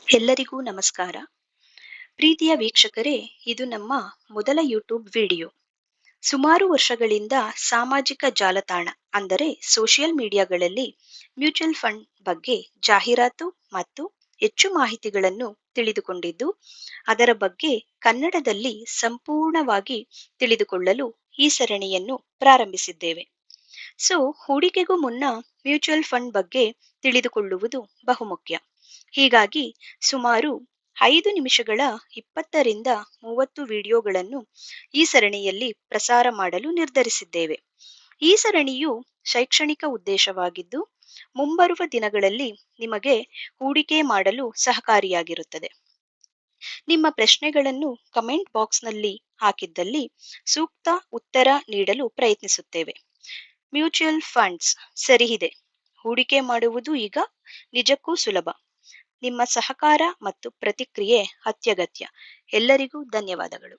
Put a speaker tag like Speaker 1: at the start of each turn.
Speaker 1: ಎಲ್ಲರಿಗೂ ನಮಸ್ಕಾರ. ಪ್ರೀತಿಯ ವೀಕ್ಷಕರೇ, ಇದು ನಮ್ಮ ಮೊದಲ ಯೂಟ್ಯೂಬ್ ವಿಡಿಯೋ. ಸುಮಾರು ವರ್ಷಗಳಿಂದ ಸಾಮಾಜಿಕ ಜಾಲತಾಣ ಅಂದರೆ ಸೋಷಿಯಲ್ ಮೀಡಿಯಾಗಳಲ್ಲಿ ಮ್ಯೂಚುವಲ್ ಫಂಡ್ ಬಗ್ಗೆ ಜಾಹೀರಾತು ಮತ್ತು ಹೆಚ್ಚು ಮಾಹಿತಿಗಳನ್ನು ತಿಳಿದುಕೊಂಡಿದ್ದು, ಅದರ ಬಗ್ಗೆ ಕನ್ನಡದಲ್ಲಿ ಸಂಪೂರ್ಣವಾಗಿ ತಿಳಿದುಕೊಳ್ಳಲು ಈ ಸರಣಿಯನ್ನು ಪ್ರಾರಂಭಿಸಿದ್ದೇವೆ. ಹೂಡಿಕೆಗೂ ಮುನ್ನ ಮ್ಯೂಚುವಲ್ ಫಂಡ್ ಬಗ್ಗೆ ತಿಳಿದುಕೊಳ್ಳುವುದು ಬಹುಮುಖ್ಯ. ಹೀಗಾಗಿ ಸುಮಾರು 5 ನಿಮಿಷಗಳ 20ರಿಂದ 30 ವಿಡಿಯೋಗಳನ್ನು ಈ ಸರಣಿಯಲ್ಲಿ ಪ್ರಸಾರ ಮಾಡಲು ನಿರ್ಧರಿಸಿದ್ದೇವೆ. ಈ ಸರಣಿಯು ಶೈಕ್ಷಣಿಕ ಉದ್ದೇಶವಾಗಿದ್ದು, ಮುಂಬರುವ ದಿನಗಳಲ್ಲಿ ನಿಮಗೆ ಹೂಡಿಕೆ ಮಾಡಲು ಸಹಕಾರಿಯಾಗಿರುತ್ತದೆ. ನಿಮ್ಮ ಪ್ರಶ್ನೆಗಳನ್ನು ಕಮೆಂಟ್ ಬಾಕ್ಸ್ನಲ್ಲಿ ಹಾಕಿದ್ದಲ್ಲಿ ಸೂಕ್ತ ಉತ್ತರ ನೀಡಲು ಪ್ರಯತ್ನಿಸುತ್ತೇವೆ. ಮ್ಯೂಚುವಲ್ ಫಂಡ್ಸ್ ಸರಿಯಿದೆ, ಹೂಡಿಕೆ ಮಾಡುವುದು ಈಗ ನಿಜಕ್ಕೂ ಸುಲಭ. ನಿಮ್ಮ ಸಹಕಾರ ಮತ್ತು ಪ್ರತಿಕ್ರಿಯೆ ಅತ್ಯಗತ್ಯ. ಎಲ್ಲರಿಗೂ ಧನ್ಯವಾದಗಳು.